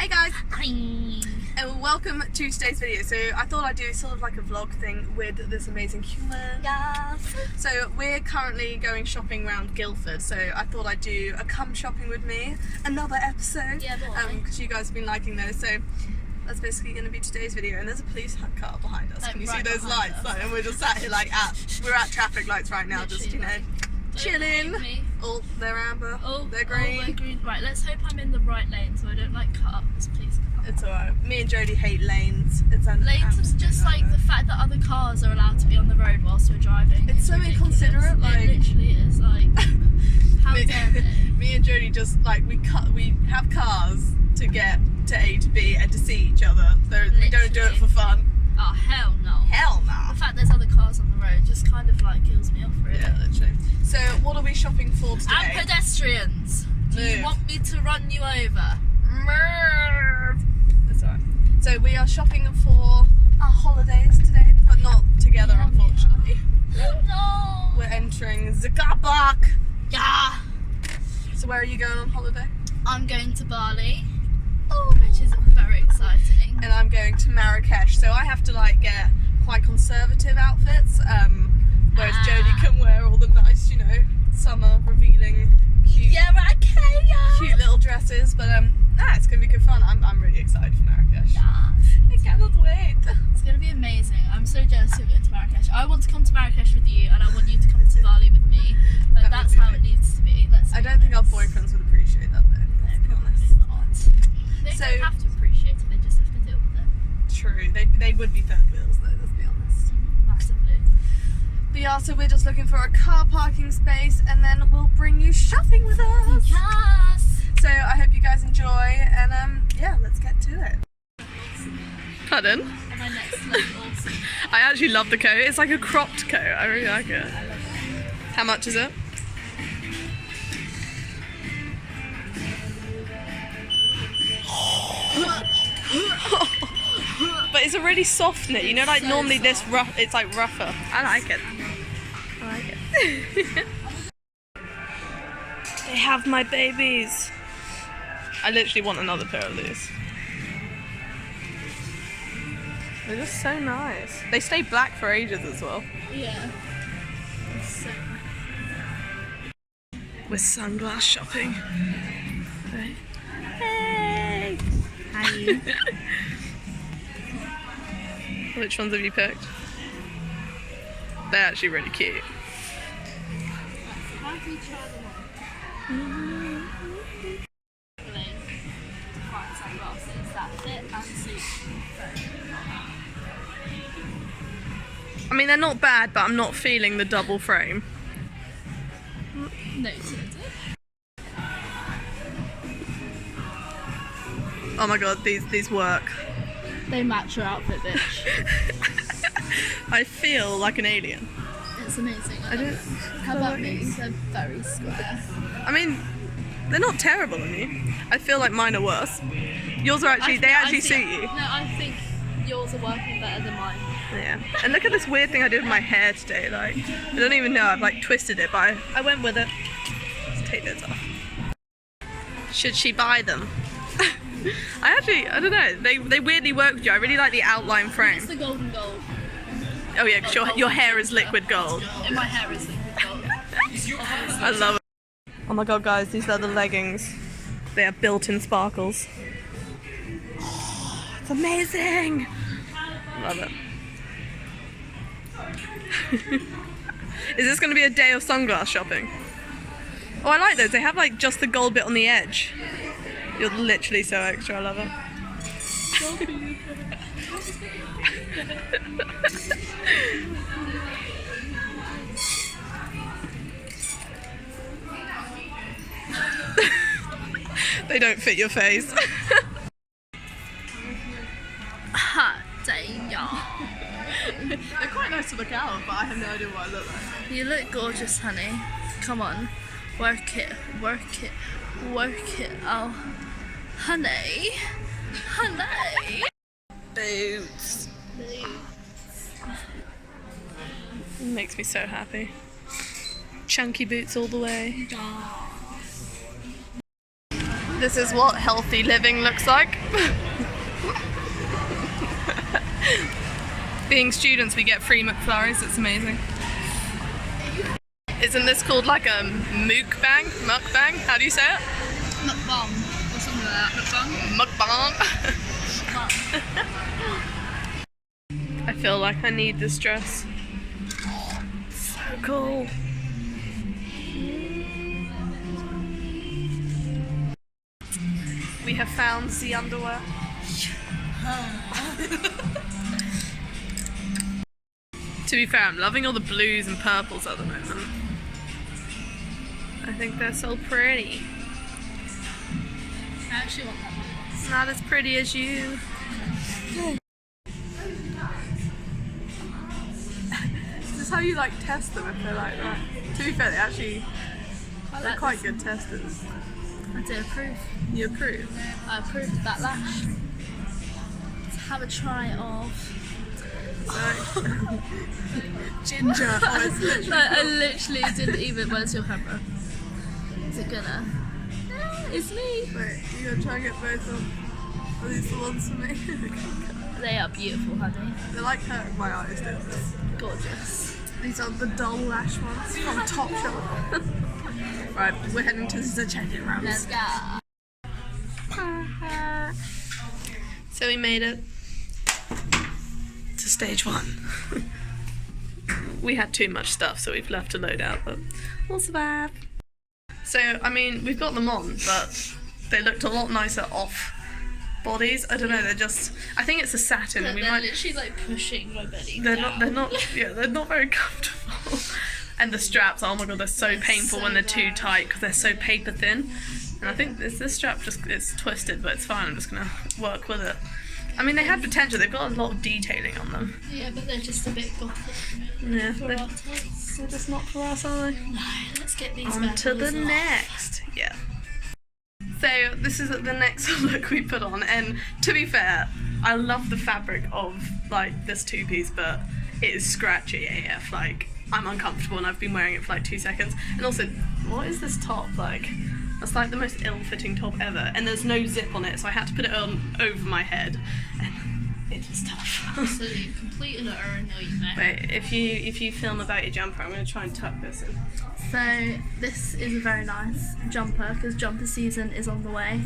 Hey guys! Hi! And welcome to today's video. So I thought I'd do sort of like a vlog thing with this amazing human. Yes! So we're currently going shopping around Guildford, so I thought I'd do a come shopping with me, another episode. Yeah, boy. Because you guys have been liking those. So that's basically going to be today's video. And there's a police car behind us. Like, Can you right see those behind lights? us. Like, and we're just sat here like we're at traffic lights right now, Literally, just, you know, chilling. Oh, they're amber. Oh, they're green. Oh, they're green. Right, let's hope I'm in the right lane so I don't like cut up this police car. It's alright. Me and Jodie hate lanes. Lanes is just like the fact that other cars are allowed to be on the road whilst we're driving. It's so ridiculous. inconsiderate. Like, it literally is. Like, how dare they? Me and Jodie just like we have cars to get to A to B and to see each other. We don't do it for fun. Oh hell no. Hell no. The fact there's other cars on the road just kind of like kills me off, really. Yeah, literally. So what are we shopping for today? And pedestrians. Do you want me to run you over? That's alright. So we are shopping for our holidays today, but not together, unfortunately. No. We're entering the car park. Yeah. So where are you going on holiday? I'm going to Bali, which is very exciting. And I'm going to Marrakesh. So I have to like get quite conservative outfits, whereas Jodie can wear all the nice, you know, summer revealing, cute little dresses. But it's gonna be good fun. I'm really excited for Marrakesh. Yeah. I cannot wait. It's going to be amazing. I'm so jealous of going to Marrakesh. I want to come to Marrakesh with you, and I want you to come to Bali with me. But That that's would be how good. it needs to be. I don't think our boyfriends would appreciate that though. Let's be honest. Not. They So- don't have to appreciate it. They just have to deal with it. True. They would be third wheels though. Let's be honest. Massively. But yeah, so we're just looking for a car parking space, and then we'll bring you shopping with us. Yes. So I hope you guys enjoy, and yeah, let's get to it. Pardon? And my next level also. I actually love the coat. It's like a cropped coat. I really like it. How much is it? But it's a really soft knit. You know, like So normally soft. this rough. It's like rougher. I like it. I like it. They have my babies. I literally want another pair of these. They're just so nice. They stay black for ages as well. Yeah. It's so We're sunglass shopping. Hey! Hi. Which ones have you picked? They're actually really cute. How do you try them on? To find sunglasses that fit and suit. I mean, they're not bad, but I'm not feeling the double frame. Noted. Oh my god, these work. They match your outfit, bitch. I feel like an alien. It's amazing. I don't. How about me? They're very square. I mean, they're not terrible on you. I feel like mine are worse. Yours are actually, they actually suit you. No, I think yours are working better than mine. Yeah. And look at this weird thing I did with my hair today. Like, I don't even know. I've like twisted it, but I went with it. Let's take those off. Should she buy them? I don't know. They weirdly work with you. I really like the outline frame. It's the golden gold. Oh yeah, because your hair is liquid gold. And my hair is liquid gold. I love it. Oh my god, guys, these are the leggings. They have built-in sparkles. Oh, it's amazing. Love it. Is this going to be a day of sunglass shopping? Oh, I like those. They have like just the gold bit on the edge. You're literally so extra. I love it. They don't fit your face. Hot damn. They're quite nice to look out, but I have no idea what I look like. You look gorgeous, honey. Come on. Work it. Work it. Work it. Oh. Honey. Honey. Boots. Makes me so happy. Chunky boots all the way. This is what healthy living looks like. Being students, we get free McFlurries. It's amazing. Isn't this called like a mukbang? Mukbang? How do you say it? Mukbang or something like that. Mukbang. I feel like I need this dress. So cool. We have found the underwear. To be fair, I'm loving all the blues and purples at the moment. I think they're so pretty. I actually want that one. It's not as pretty as you. Is this how you like test them if they're like that? To be fair, they're quite good testers. I do approve. You approve? I approve that lash. Let's have a try of ginger. No, I literally didn't even. Where's your camera? Is it gonna? It's me. Wait, you gonna try and get both of these the ones for me? They are beautiful, honey. They're like hurting my eyes, don't they? Gorgeous. These are the dull lash ones from Topshop. Right, we're heading to the check-in rounds. Let's go. So we made it to stage 1. We had too much stuff, so we've left to load out, but we'll survive. So, I mean, we've got them on, but they looked a lot nicer off bodies. I don't know, they're just, I think it's a satin. They're literally like pushing my belly down. They're not very comfortable. And the straps, oh my god, they're so painful when they're too tight because they're so paper thin. And I think this strap it's twisted, but it's fine. I'm just gonna work with it. I mean, they had potential. They've got a lot of detailing on them. Yeah, but they're just a bit gothic. Yeah, They're just not for us, are they? No, let's get these on to the next. Yeah. So this is the next look we put on, and to be fair, I love the fabric of like this two-piece, but it is scratchy AF. Like, I'm uncomfortable and I've been wearing it for like 2 seconds. And also, what is this top like? That's like the most ill-fitting top ever, and there's no zip on it, so I had to put it on over my head, and it was tough. Absolutely, complete and utter nightmare. Wait, if you film about your jumper, I'm going to try and tuck this in. So this is a very nice jumper because jumper season is on the way.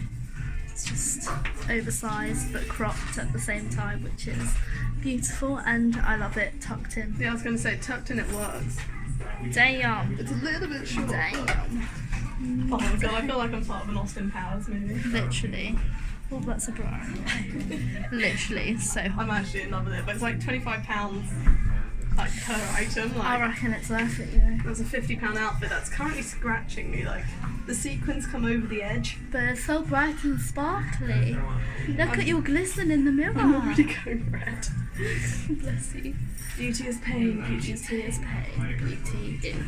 It's just oversized but cropped at the same time, which is beautiful, and I love it tucked in. Yeah, I was going to say tucked in it works. Damn. It's a little bit short. Damn. Oh my god, I feel like I'm part of an Austin Powers movie. Literally. Well, that's a bra anyway. Literally, so hot. I'm actually in love with it, but it's like £25 like per item. Like, I reckon it's worth it, you know. There's a £50 outfit that's currently scratching me. Like, the sequins come over the edge. But it's so bright and sparkly. Look at you glisten in the mirror. I'm already going red. Bless you. Beauty is pain. Beauty is pain. Beauty is.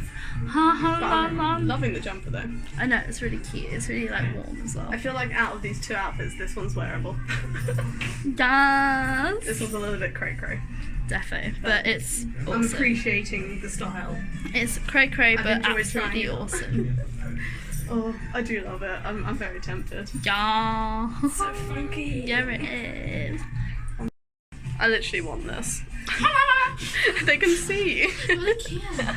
I'm loving the jumper though. I know, it's really cute. It's really like warm as well. I feel like out of these 2 outfits, this one's wearable. Yes. This one's a little bit cray-cray. Defo, but it's awesome. I'm appreciating the style. It's cray-cray, but absolutely awesome. Oh, I do love it. I'm very tempted. Yeah. So funky. Yeah, it is. I literally want this. They can see. Look, yeah.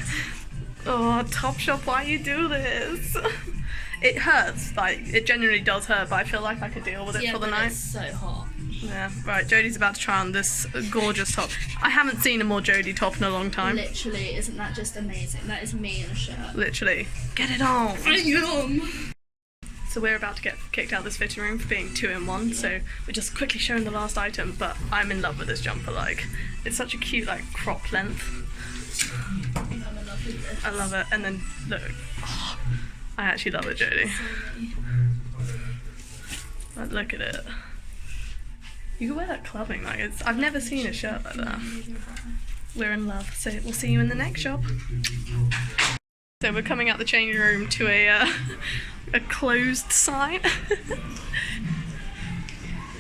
Oh, Topshop, why you do this? It hurts, like, it genuinely does hurt, but I feel like I could deal with it for the night. It's so hot. Yeah, right, Jodie's about to try on this gorgeous top. I haven't seen a more Jodie top in a long time. Literally, isn't that just amazing? That is me in a shirt. Literally. Get it on! Yum! So we're about to get kicked out of this fitting room for being 2 in 1, so we're just quickly showing the last item, but I'm in love with this jumper, like, it's such a cute, like, crop length. I'm in love with this. I love it, and then, look, oh, I actually love it, Jodie. Like, look at it. You can wear that clubbing, like, I've never seen a shirt like that. We're in love, so we'll see you in the next shop. So we're coming out the changing room to a closed sign.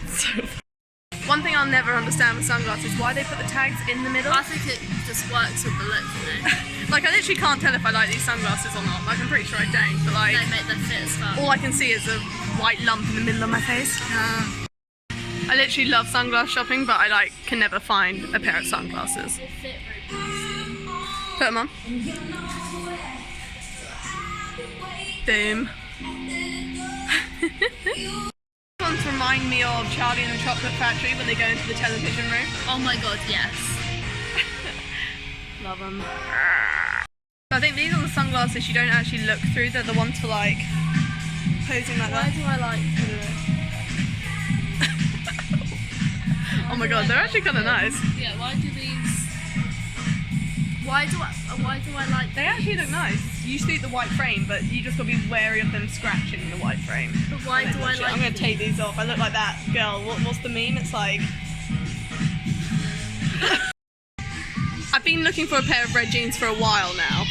So, one thing I'll never understand with sunglasses is why they put the tags in the middle. I think it just works with the look, you know? Like, I literally can't tell if I like these sunglasses or not. Like, I'm pretty sure I don't, but like, They make them fit as well. all I can see is a white lump in the middle of my face. I literally love sunglass shopping, but I like can never find a pair of sunglasses. Put them on. Boom. Ones remind me of Charlie and the Chocolate Factory when they go into the television room. Oh my god, yes. Love them. I think these are the sunglasses you don't actually look through. They're the ones for like posing like that. Why do I like Oh my god, they're actually kind of nice. Yeah, why do these... Why do I like They actually look nice. You see the white frame, but you just gotta be wary of them scratching the white frame. But why do I like I'm gonna take these off. I look like that girl. What's the meme? It's like... I've been looking for a pair of red jeans for a while now.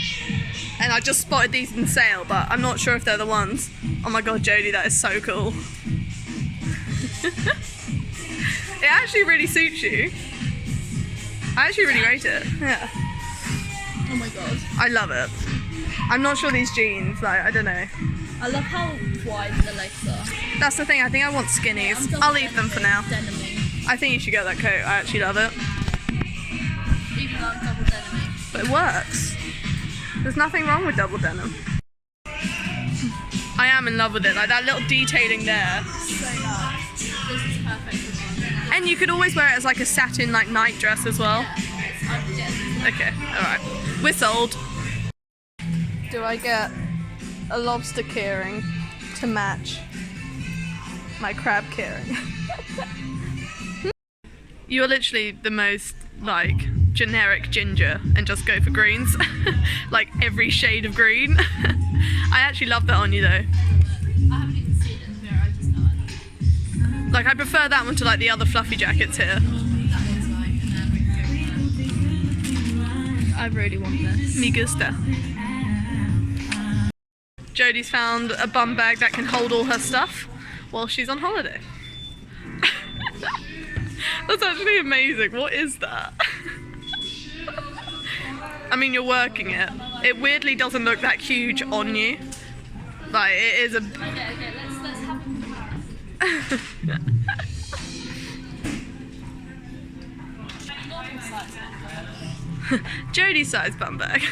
And I just spotted these in sale, but I'm not sure if they're the ones. Oh my god, Jodie, that is so cool. It actually really suits you. I actually really rate it. Yeah. Oh my god. I love it. I'm not sure these jeans, like, I don't know. I love how wide the legs are. That's the thing, I think I want skinnies. I'll leave them for now. Denim-y. I think you should get that coat, I actually love it. Even though I'm double denim-y. But it works. There's nothing wrong with double denim. I am in love with it, like that little detailing there. So nice. This is perfect as well. And you could always wear it as like a satin like night dress as well. Yeah. Okay, alright. We're sold. Do I get a lobster keyring to match my crab keyring? You're literally the most like generic ginger and just go for greens. Like every shade of green. I actually love that on you though. I haven't even seen it here, I just know it. Like I prefer that one to like the other fluffy jackets here. I really want this. Me gusta. Jodie's found a bum bag that can hold all her stuff while she's on holiday. That's actually amazing. What is that? I mean, you're working it. It weirdly doesn't look that huge on you. Like, it is a... Okay, let's have Jodie's size bum bag.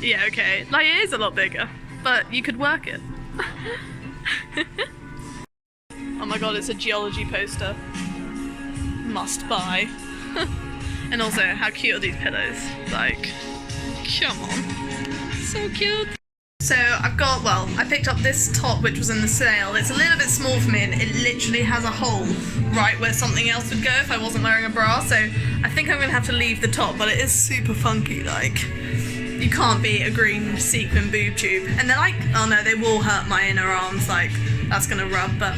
Yeah, okay. Like, it is a lot bigger, but you could work it. Oh my god, it's a geology poster. Must buy. And also, how cute are these pillows? Like, come on. So cute. So I've got, well, I picked up this top which was in the sale. It's a little bit small for me and it literally has a hole right where something else would go if I wasn't wearing a bra. So I think I'm gonna have to leave the top, but it is super funky. Like, you can't beat a green sequin boob tube. And they're like, oh no, they will hurt my inner arms. Like, that's gonna rub, but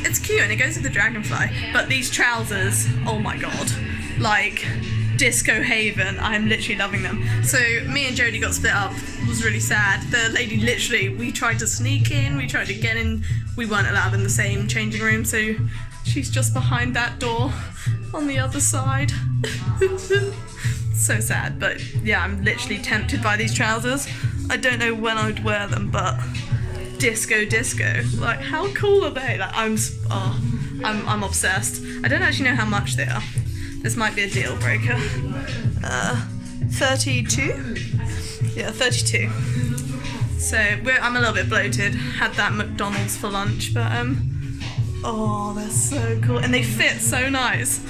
it's cute and it goes with the dragonfly. But these trousers, oh my god. Like, disco haven. I'm literally loving them. So me and Jodie got split up. It was really sad. The lady literally, we tried to sneak in, we tried to get in. We weren't allowed in the same changing room, so she's just behind that door on the other side. So sad, but yeah, I'm literally tempted by these trousers. I don't know when I would wear them, but disco. Like, how cool are they? Like, I'm obsessed. I don't actually know how much they are. This might be a deal breaker. 32? Yeah, 32. So I'm a little bit bloated. Had that McDonald's for lunch, but oh, they're so cool. And they fit so nice.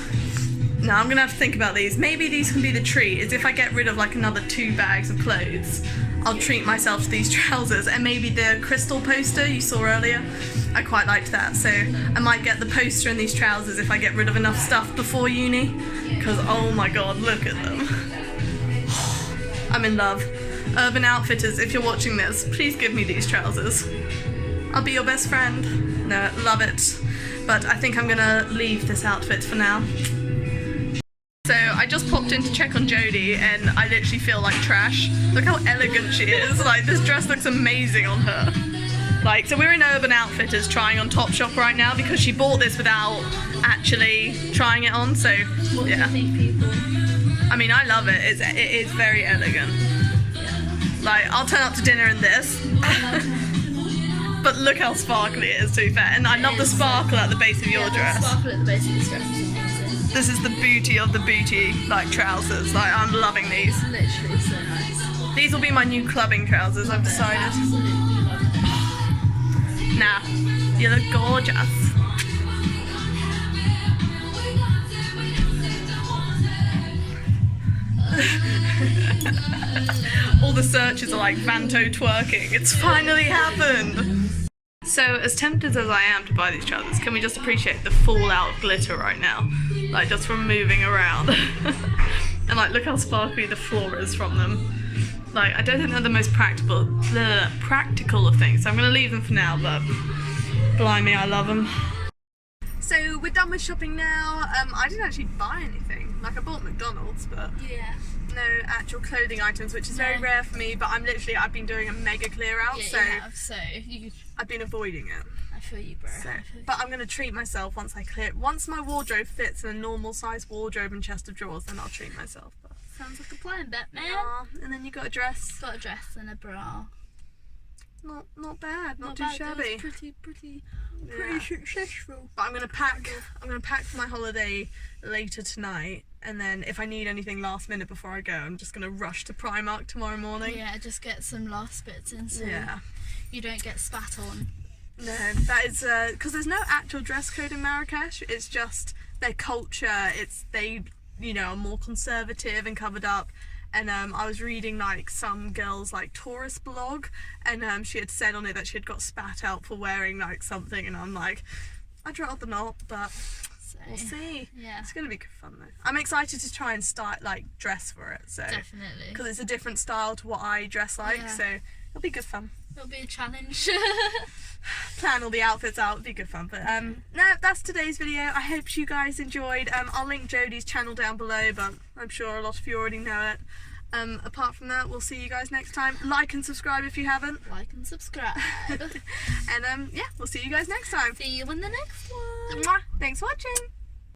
Now I'm gonna have to think about these. Maybe these can be the treat, is if I get rid of like another 2 bags of clothes, I'll treat myself to these trousers. And maybe the crystal poster you saw earlier, I quite liked that. So I might get the poster and these trousers if I get rid of enough stuff before uni. Because oh my god, look at them. I'm in love. Urban Outfitters, if you're watching this, please give me these trousers. I'll be your best friend. No, love it. But I think I'm gonna leave this outfit for now. So I just popped in to check on Jodie and I literally feel like trash. Look how elegant she is. Like, this dress looks amazing on her. Like, so we're in Urban Outfitters trying on Topshop right now because she bought this without actually trying it on, so yeah. I mean, I love it. It is very elegant. Like, I'll turn up to dinner in this. But look how sparkly it is, to be fair. And I love the sparkle at the base of your dress. The sparkle at the base of this dress is amazing. This is the booty of the booty, like, trousers. Like, I'm loving these. Literally so nice. These will be my new clubbing trousers, I've decided. Absolutely love it. Nah, you look gorgeous. All the searches are like Vanto twerking. It's finally happened. So as tempted as I am to buy these trousers, can we just appreciate the fallout glitter right now? Like just from moving around. And like look how sparkly the floor is from them. Like I don't think they're the most practical of things. So I'm gonna leave them for now, but blimey, I love them. So we're done with shopping now. I didn't actually buy anything. Like I bought McDonald's, but yeah. No actual clothing items, which is very rare for me, but I've been doing a mega clear out, yeah, so I've been avoiding it. I feel you, bro. So, but I'm going to treat myself once I clear it. Once my wardrobe fits in a normal size wardrobe and chest of drawers, then I'll treat myself. But sounds like a plan, Batman. yeah, and then you got a dress. Got a dress and a bra. Not bad, not too bad. shabby. Pretty successful. But I'm gonna pack for my holiday later tonight, and then if I need anything last minute before I go, I'm just gonna rush to Primark tomorrow morning. Yeah, just get some last bits in so you don't get spat on. No, that is because there's no actual dress code in Marrakesh. It's just their culture. They are more conservative and covered up. And I was reading like some girl's like tourist blog, and she had said on it that she had got spat out for wearing like something, and I'm like, I'd rather not, but we'll see. Yeah, it's gonna be good fun though. I'm excited to try and dress for it. So definitely, because it's a different style to what I dress like, so it'll be good fun. It'll be a challenge. Plan all the outfits out, it'll be good fun. But no, that's today's video. I hope you guys enjoyed. I'll link Jodie's channel down below, but I'm sure a lot of you already know it. Apart from that, we'll see you guys next time. Like and subscribe if you haven't. Like and subscribe. And yeah, we'll see you guys next time. See you in the next one. Mwah. Thanks for watching.